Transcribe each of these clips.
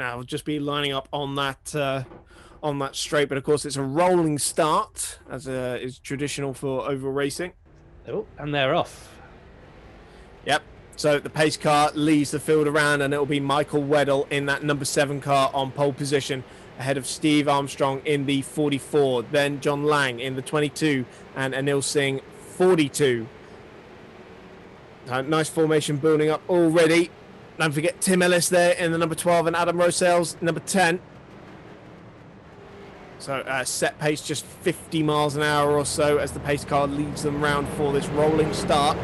I'll just be lining up on that straight, but of course it's a rolling start, as is traditional for oval racing. Oh, and they're off. Yep. So the pace car leads the field around, and it'll be Michael Weddle in that number 7 car on pole position, ahead of Steve Armstrong in the 44, then John Lang in the 22, and Anil Singh 42. Nice formation building up already. Don't forget Tim Ellis there in the number 12 and Adam Rosales number 10. So set pace just 50 miles an hour or so as the pace car leads them round for this rolling start.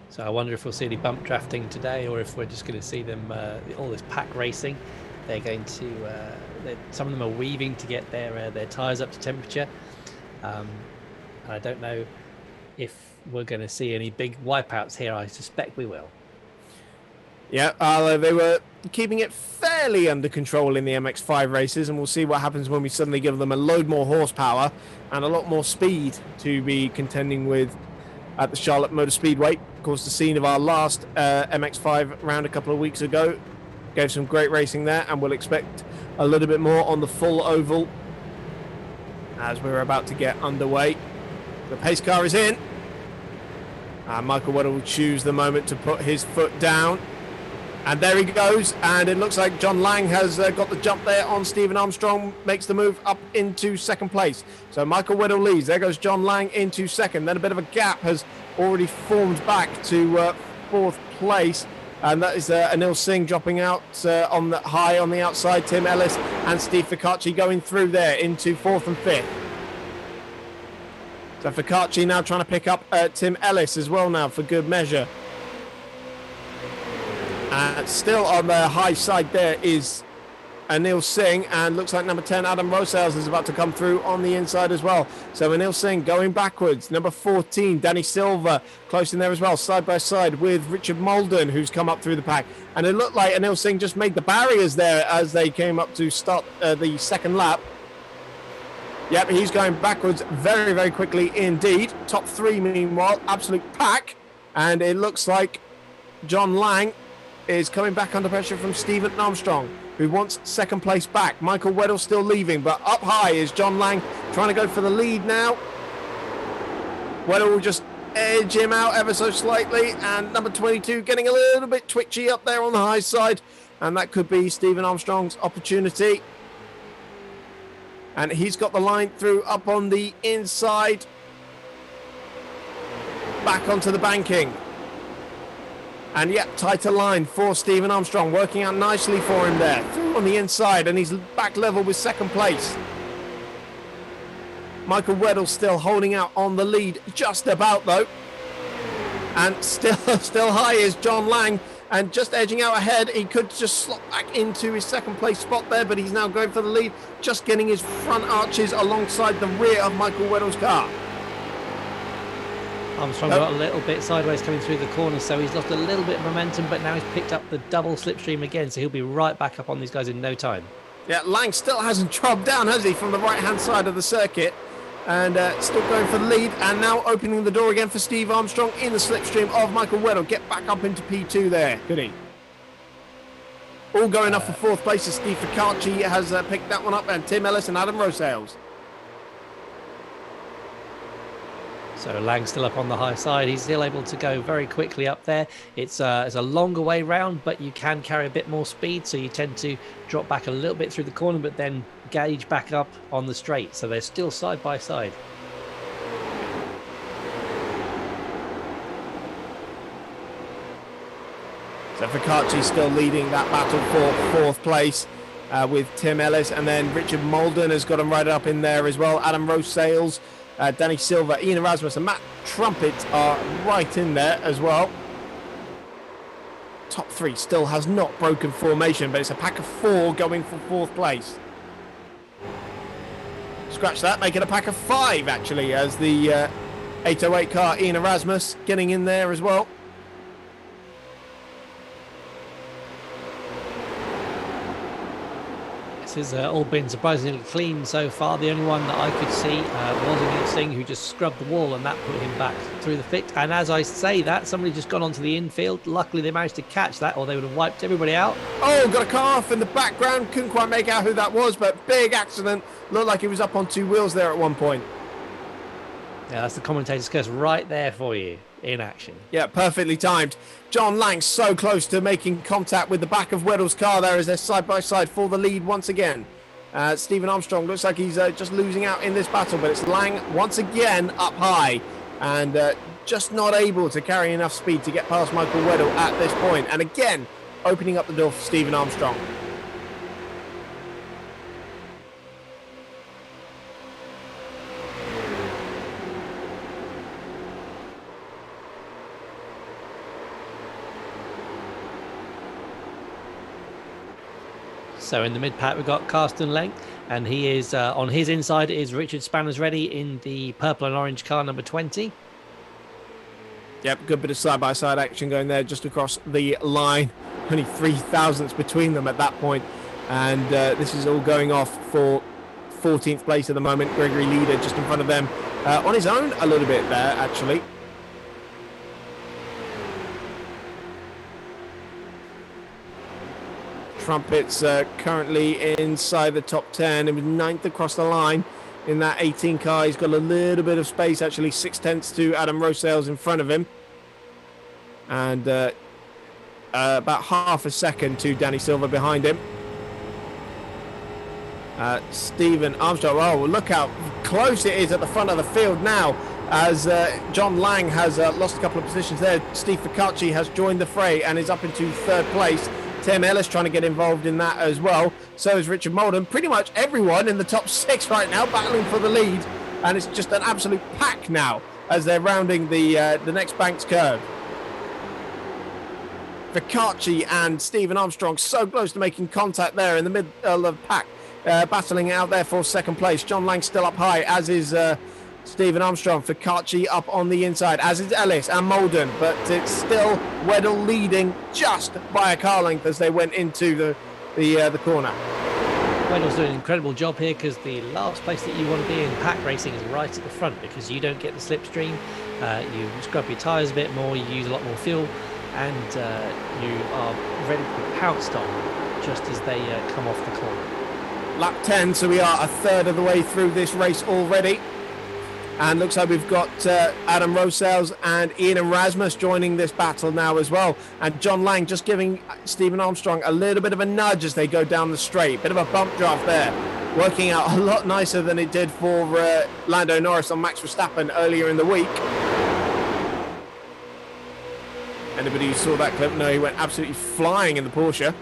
So I wonder if we'll see any bump drafting today, or if we're just going to see them all this pack racing. They're going to some of them are weaving to get their tyres up to temperature. And I don't know if we're going to see any big wipeouts here. I suspect we will. Yeah, they were keeping it fairly under control in the MX5 races, and we'll see what happens when we suddenly give them a load more horsepower and a lot more speed to be contending with at the Charlotte Motor Speedway. Of course, the scene of our last MX5 round a couple of weeks ago. Gave some great racing there, and we'll expect a little bit more on the full oval as we're about to get underway. The pace car is in. Michael Weddle will choose the moment to put his foot down. And there he goes, and it looks like John Lang has got the jump there on Stephen Armstrong, makes the move up into second place. So Michael Weddle leads. There goes John Lang into second. Then a bit of a gap has already formed back to fourth place. And that is Anil Singh dropping out on the high on the outside. Tim Ellis and Steve Ficacci going through there into fourth and fifth. So Ficacci now trying to pick up Tim Ellis as well now for good measure. Still on the high side there is Anil Singh, and looks like number 10 Adam Rosales is about to come through on the inside as well. So Anil Singh going backwards. Number 14 Danny Silva close in there as well, side by side with Richard Molden, who's come up through the pack. And it looked like Anil Singh just made the barriers there as they came up to start the second lap. Yep, he's going backwards very, very quickly indeed. Top three meanwhile, absolute pack. And it looks like John Lang is coming back under pressure from Stephen Armstrong, who wants second place back. Michael Weddle still leaving, but up high is John Lang trying to go for the lead now. Weddle will just edge him out ever so slightly, and number 22 getting a little bit twitchy up there on the high side, and that could be Stephen Armstrong's opportunity. And he's got the line through up on the inside, back onto the banking. And yet, tighter line for Stephen Armstrong, working out nicely for him there. Through on the inside, and he's back level with second place. Michael Weddle still holding out on the lead, just about though. And still high is John Lang, and just edging out ahead. He could just slot back into his second place spot there, but he's now going for the lead, just getting his front arches alongside the rear of Michael Weddle's car. Armstrong got a little bit sideways coming through the corner, so he's lost a little bit of momentum, but now he's picked up the double slipstream again, so he'll be right back up on these guys in no time. Yeah, Lang still hasn't dropped down, has he, from the right-hand side of the circuit, and still going for the lead, and now opening the door again for Steve Armstrong in the slipstream of Michael Weddle. Get back up into P2 there, could he? All going up for fourth place as Steve Ficacci has picked that one up, and Tim Ellis and Adam Rosales. So Lang's still up on the high side. He's still able to go very quickly up there. It's a longer way round, but you can carry a bit more speed, so you tend to drop back a little bit through the corner, but then gauge back up on the straight. So they're still side by side. So Ficacci still leading that battle for fourth place with Tim Ellis, and then Richard Molden has got him right up in there as well. Adam Rosales, Danny Silva, Ian Erasmus and Matt Trumpet are right in there as well. Top three still has not broken formation, but it's a pack of four going for fourth place. Scratch that, make it a pack of five actually, as the 808 car, Ian Erasmus, getting in there as well. It's has all been surprisingly clean so far. The only one that I could see was Inget Singh, who just scrubbed the wall, and that put him back through the thick. And as I say that, somebody just gone onto the infield. Luckily, they managed to catch that, or they would have wiped everybody out. Oh, got a car off in the background. Couldn't quite make out who that was, but big accident. Looked like he was up on two wheels there at one point. Yeah, that's the commentator's curse right there for you in action. Yeah, perfectly timed. John Lang so close to making contact with the back of Weddle's car there as they're side by side for the lead once again. Stephen Armstrong looks like he's just losing out in this battle, but it's Lang once again up high and just not able to carry enough speed to get past Michael Weddle at this point. And again, opening up the door for Stephen Armstrong. So in the mid-pack, we've got Carsten Lenk, and he is on his inside is Richard Spanners ready in the purple and orange car number 20. Yep, good bit of side-by-side action going there just across the line. Only 3 thousandths between them at that point. And this is all going off for 14th place at the moment. Gregory Leader just in front of them on his own a little bit there, actually. Trumpets currently inside the top 10. It was 9th across the line in that 18 car. He's got a little bit of space, actually 6/10 to Adam Rosales in front of him. And about half a second to Danny Silva behind him. Stephen Armstrong, oh, look how close it is at the front of the field now as John Lang has lost a couple of positions there. Steve Ficacci has joined the fray and is up into 3rd place. Tim Ellis trying to get involved in that as well. So is Richard Molden. Pretty much everyone in the top 6 right now battling for the lead. And it's just an absolute pack now as they're rounding the next bank's curve. Ficacci and Stephen Armstrong so close to making contact there in the middle of the pack. Battling out there for 2nd place. John Lang still up high, as is Stephen Armstrong. Ficacci up on the inside, as is Ellis and Molden, but it's still Weddle leading just by a car length as they went into the corner. Weddle's doing an incredible job here because the last place that you want to be in pack racing is right at the front because you don't get the slipstream, you scrub your tyres a bit more, you use a lot more fuel, and you are ready to be pounced on just as they come off the corner. Lap 10, so we are a third of the way through this race already. And looks like we've got Adam Rosales and Ian Erasmus joining this battle now as well. And John Lang just giving Stephen Armstrong a little bit of a nudge as they go down the straight. Bit of a bump draft there. Working out a lot nicer than it did for Lando Norris on Max Verstappen earlier in the week. Anybody who saw that clip know he went absolutely flying in the Porsche.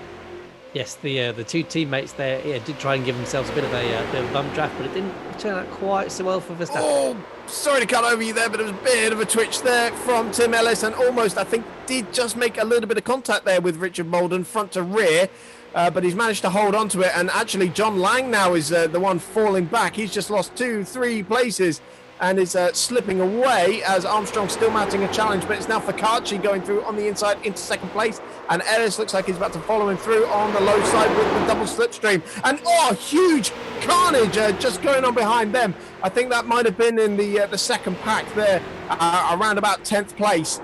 Yes, the two teammates there did try and give themselves a bit of a bump draft, but it didn't turn out quite so well for Verstappen. Oh, sorry to cut over you there, but it was a bit of a twitch there from Tim Ellis, and almost, I think, did just make a little bit of contact there with Richard Molden, front to rear, but he's managed to hold on to it, and actually John Lang now is the one falling back. He's just lost 2-3 places and is slipping away as Armstrong still mounting a challenge, but it's now Ficacci going through on the inside into 2nd place, and Ellis looks like he's about to follow him through on the low side with the double slipstream, and huge carnage just going on behind them. I think that might have been in the 2nd pack there, around about 10th place.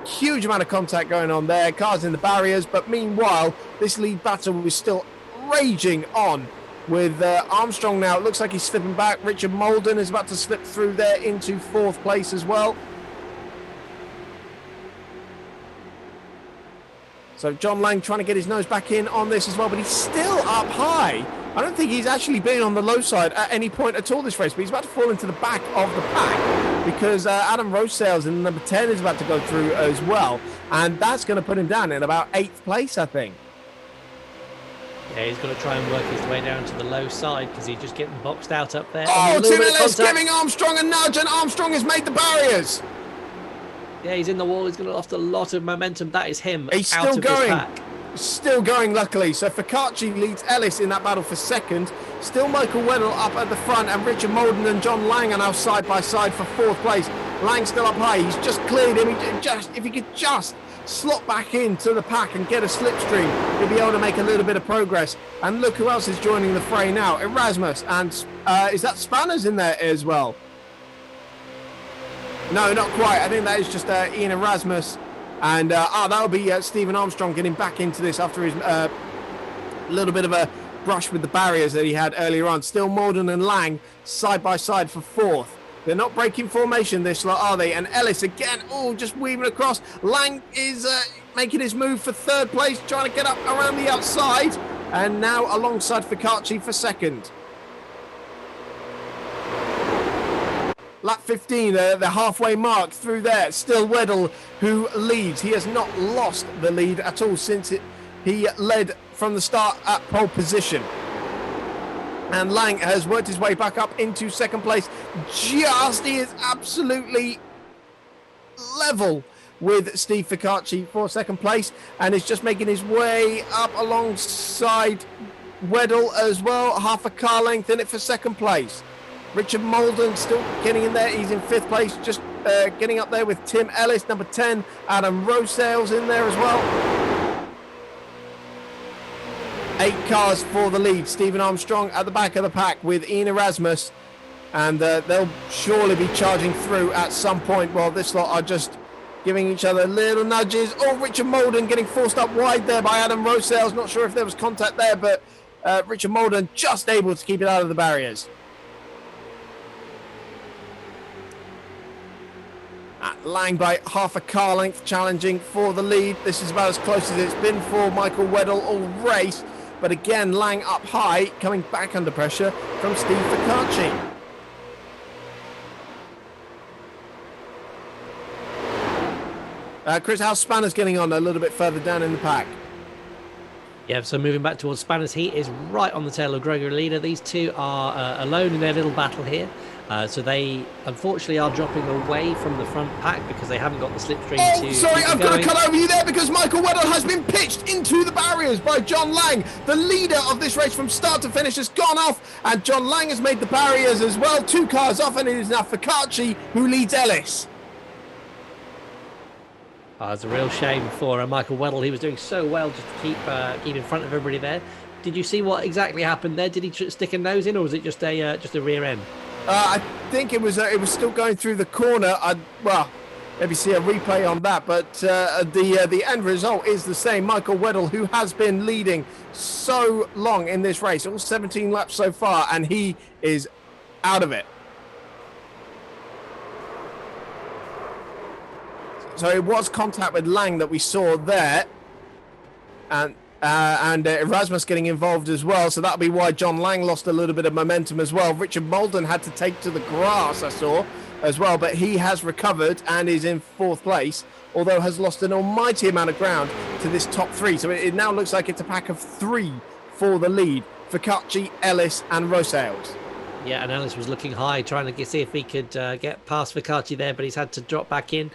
Huge amount of contact going on there, cars in the barriers, but meanwhile this lead battle is still raging on with Armstrong now. It looks like he's slipping back. Richard Molden is about to slip through there into 4th place as well. So John Lang trying to get his nose back in on this as well, but he's still up high. I don't think he's actually been on the low side at any point at all this race, but he's about to fall into the back of the pack because Adam Rosales in number 10 is about to go through as well, and that's going to put him down in about 8th place, I think. Yeah, he's got to try and work his way down to the low side because he's just getting boxed out up there. Oh, Tim Ellis giving Armstrong a nudge, and Armstrong has made the barriers. Yeah, he's in the wall. He's going to lost a lot of momentum. That is him. He's out still of going. His pack. Still going, luckily. So Ficacci leads Ellis in that battle for 2nd. Still Michael Weddle up at the front, and Richard Molden and John Lang are now side by side for 4th place. Lang still up high. He's just cleared him. If he could just slot back into the pack and get a slipstream, he'll be able to make a little bit of progress. And look who else is joining the fray now. Erasmus, and is that Spanners in there as well? No, not quite. I think that is just Ian Erasmus. And that'll be Stephen Armstrong getting back into this after his little bit of a brush with the barriers that he had earlier on. Still Malden and Lang side by side for fourth. They're not breaking formation this lot, are they? And Ellis again, just weaving across. Lang is making his move for third place, trying to get up around the outside. And now alongside Ficacci for second. Lap 15, the halfway mark through there. Still Weddle who leads. He has not lost the lead at all since he led from the start at pole position. And Lang has worked his way back up into second place. He is absolutely level with Steve Ficacci for second place, and is just making his way up alongside Weddle as well. Half a car length in it for second place. Richard Malden still getting in there. He's in fifth place, just getting up there with Tim Ellis, number 10. Adam Rosales in there as well. 8 cars for the lead. Stephen Armstrong at the back of the pack with Ian Erasmus. And they'll surely be charging through at some point. Well, this lot are just giving each other little nudges. Richard Malden getting forced up wide there by Adam Rosales. Not sure if there was contact there, but Richard Malden just able to keep it out of the barriers. Lang by half a car length challenging for the lead. This is about as close as it's been for Michael Weddle all race. But again, Lang up high, coming back under pressure from Steve Ficacci. Chris, how's Spanners getting on a little bit further down in the pack? Yeah, so moving back towards Spanners, he is right on the tail of Gregory Leader. These two are alone in their little battle here. So they unfortunately are dropping away from the front pack because they haven't got the slipstream to. Sorry, I've got to cut over you there because Michael Weddle has been pitched into the barriers by John Lang. The leader of this race from start to finish has gone off, and John Lang has made the barriers as well. 2 cars off, and it is now Ficacci who leads Ellis. It's a real shame for Michael Weddle. He was doing so well just to keep in front of everybody there. Did you see what exactly happened there? Did he stick a nose in, or was it just a rear end? I think it was still going through the corner. Well, maybe see a replay on that, but the end result is the same. Michael Weddle, who has been leading so long in this race, all 17 laps so far, and he is out of it. So it was contact with Lang that we saw there, and Erasmus getting involved as well, so that'll be why John Lang lost a little bit of momentum as well. Richard Malden had to take to the grass, I saw, as well, but he has recovered and is in 4th place, although has lost an almighty amount of ground to this top 3. So it now looks like it's a pack of 3 for the lead. Ficacci, Ellis and Rosales. Yeah, and Ellis was looking high, trying to see if he could get past Ficacci there, but he's had to drop back in.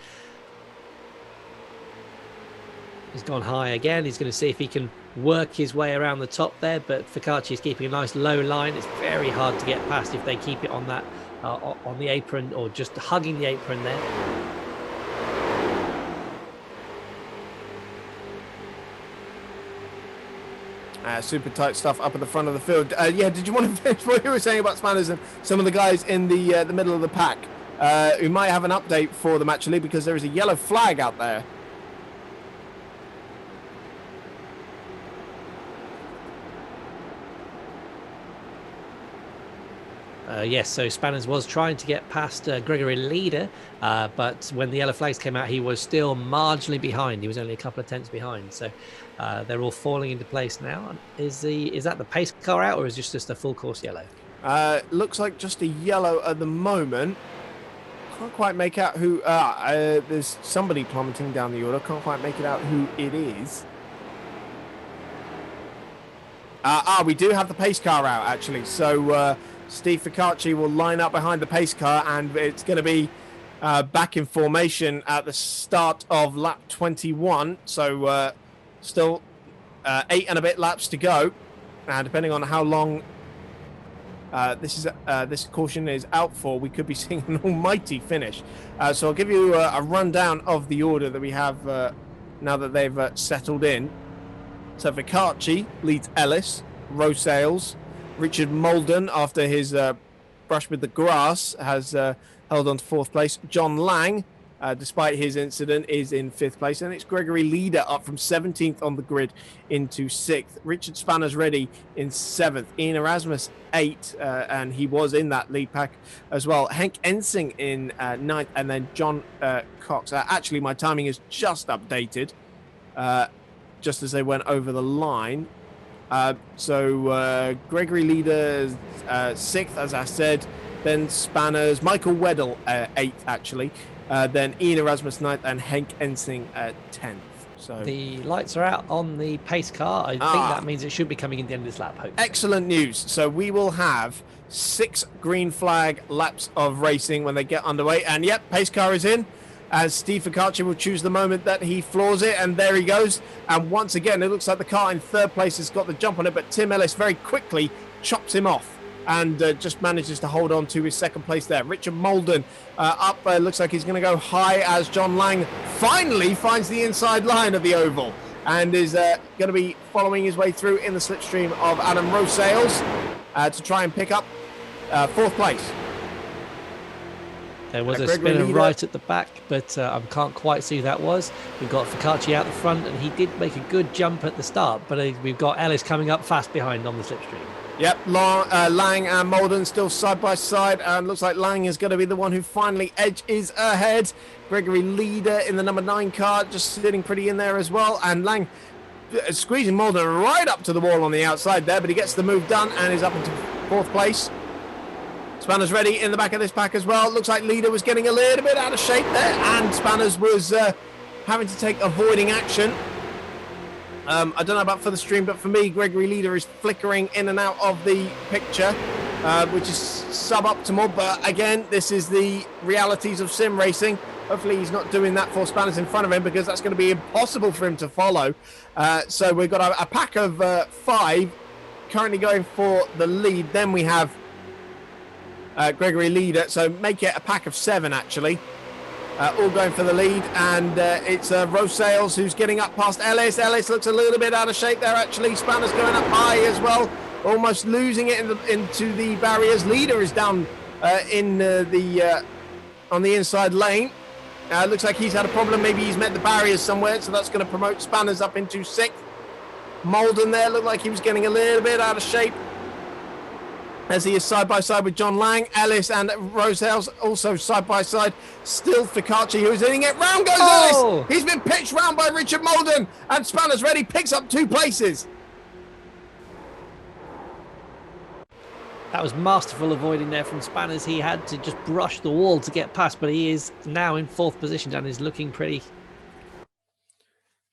He's gone high again. He's going to see if he can work his way around the top there, but Ficacci is keeping a nice low line. It's very hard to get past if they keep it on that on the apron or just hugging the apron there. Super tight stuff up at the front of the field. Yeah, did you want to finish what you were saying about Spanners and some of the guys in the middle of the pack who might have an update for them actually, because there is a yellow flag out there. Yes, so Spanners was trying to get past Gregory Leader, but when the yellow flags came out, he was still marginally behind. He was only a couple of tenths behind. So they're all falling into place now. Is that the pace car out, or is this just a full course yellow? Looks like just a yellow at the moment. Can't quite make out who. There's somebody plummeting down the order. Can't quite make it out who it is. We do have the pace car out actually. So. Steve Ficacci will line up behind the pace car, and it's going to be back in formation at the start of lap 21. So still 8 and a bit laps to go, and depending on how long this caution is out for, we could be seeing an almighty finish. So I'll give you a rundown of the order that we have now that they've settled in. So Ficacci leads Ellis, Rosales, Richard Molden, after his brush with the grass, has held on to 4th place. John Lang, despite his incident, is in 5th place. And it's Gregory Leader up from 17th on the grid into 6th. Richard Spanners ready in 7th. Ian Erasmus 8th, and he was in that lead pack as well. Henk Ensing in 9th, and then John Cox. Actually, my timing is just updated, just as they went over the line. So Gregory Leader 6th, as I said. Then Spanners, Michael Weddell 8th, actually. Then Ian Erasmus 9th and Henk Ensing 10th. So the lights are out on the pace car. I think that means it should be coming in the end of this lap, hopefully. Excellent news. So we will have 6 green flag laps of racing when they get underway. And yep, pace car is in, as Steve Ficacci will choose the moment that he floors it, and there he goes. And once again, it looks like the car in 3rd place has got the jump on it, but Tim Ellis very quickly chops him off and just manages to hold on to his 2nd place there. Richard Molden up, looks like he's going to go high, as John Lang finally finds the inside line of the oval and is going to be following his way through in the slipstream of Adam Rosales to try and pick up 4th place. There was a spinner right at the back, but I can't quite see who that was. We've got Ficacci out the front, and he did make a good jump at the start, but we've got Ellis coming up fast behind on the slipstream. Yep, Lang and Molden still side by side, and looks like Lang is going to be the one who finally edges ahead. Gregory Leader in the number 9 car, just sitting pretty in there as well, and Lang squeezing Molden right up to the wall on the outside there, but he gets the move done and is up into 4th place. Spanners ready in the back of this pack as well. Looks like Leader was getting a little bit out of shape there, and Spanners was having to take avoiding action. I don't know about for the stream, but for me, Gregory Leader is flickering in and out of the picture, which is suboptimal. But again, this is the realities of sim racing. Hopefully he's not doing that for Spanners in front of him, because that's going to be impossible for him to follow. So we've got a pack of 5 currently going for the lead. Then we have Gregory Leader, so make it a pack of 7 actually. All going for the lead, and it's Rosales who's getting up past Ellis. Ellis looks a little bit out of shape there actually. Spanners going up high as well, almost losing it into the barriers. Leader is down in on the inside lane. Looks like he's had a problem. Maybe he's met the barriers somewhere, so that's going to promote Spanners up into 6th. Molden there looked like he was getting a little bit out of shape, as he is side by side with John Lang. Ellis and Rosales also side by side. Still Ficacci, who's hitting it. Round goes Ellis. He's been pitched round by Richard Molden, and Spanners ready picks up 2 places. That was masterful avoiding there from Spanners. He had to just brush the wall to get past, but he is now in 4th position and is looking pretty.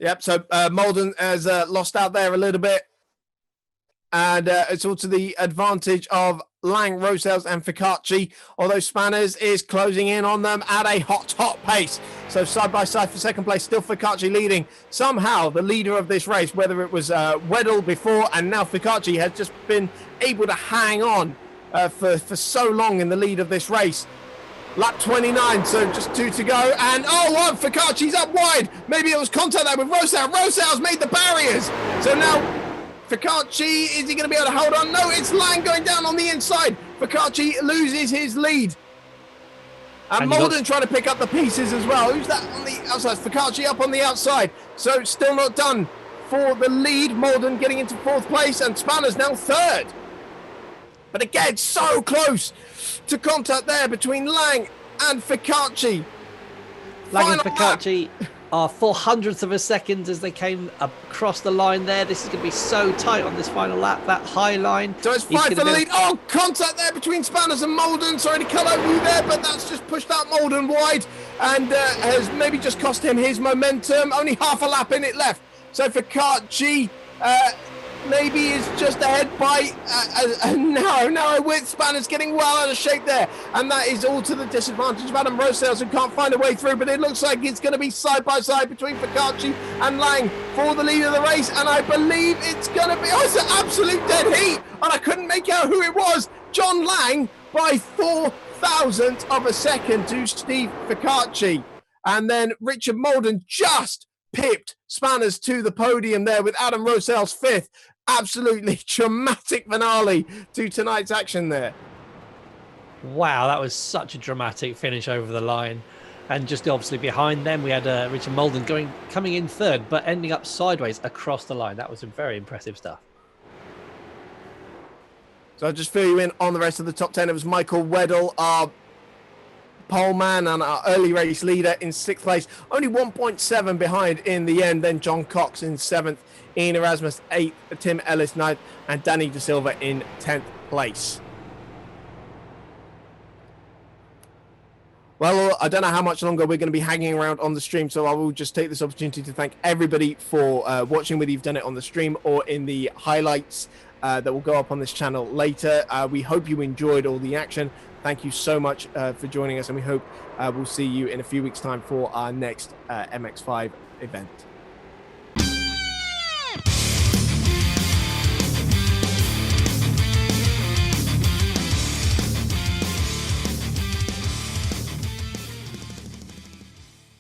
Yep, so Molden has lost out there a little bit. And it's all to the advantage of Lang, Rosales and Ficacci, although Spanners is closing in on them at a hot pace. So side by side for 2nd place, still Ficacci leading. Somehow the leader of this race, whether it was Weddell before and now Ficacci, has just been able to hang on for so long in the lead of this race. Lap 29, so just 2 to go. And Ficacci's up wide. Maybe it was contact there with Rosales. Rosales made the barriers. So now Ficacci, is he going to be able to hold on? No, it's Lang going down on the inside. Ficacci loses his lead. And Molden trying to pick up the pieces as well. Who's that on the outside? Ficacci up on the outside. So still not done for the lead. Molden getting into 4th place, and Spanners now 3rd. But again, so close to contact there between Lang and Ficacci. Lang and Ficacci are 400ths of a second as they came across the line there. This is going to be so tight on this final lap, that high line. So it's 5 for the lead. Oh, contact there between Spanners and Molden. Sorry to cut over you there, but that's just pushed out Molden wide and has maybe just cost him his momentum. Only half a lap in it left. So Ficacci maybe is just ahead by a narrow width. Spanners getting well out of shape there, and that is all to the disadvantage of Adam Rosales, who can't find a way through. But it looks like it's going to be side by side between Ficacci and Lang for the lead of the race, and I believe it's going to be it's an absolute dead heat, and I couldn't make out who it was. John Lang by 0.004 of a second to Steve Ficacci, and then Richard Molden just pipped Spanners to the podium there with Adam Rosell's 5th. Absolutely dramatic finale to tonight's action there. Wow, that was such a dramatic finish over the line. And just obviously behind them, we had Richard Molden coming in 3rd, but ending up sideways across the line. That was some very impressive stuff. So I'll just fill you in on the rest of the top 10. It was Michael Weddle, our pole man and our early race leader, in 6th place. Only 1.7 behind in the end. Then John Cox in 7th, Ian Erasmus 8th, Tim Ellis 9th, and Danny De Silva in 10th place. Well, I don't know how much longer we're going to be hanging around on the stream, so I will just take this opportunity to thank everybody for watching, whether you've done it on the stream or in the highlights that will go up on this channel later. We hope you enjoyed all the action. Thank you so much for joining us, and we hope we'll see you in a few weeks' time for our next MX5 event.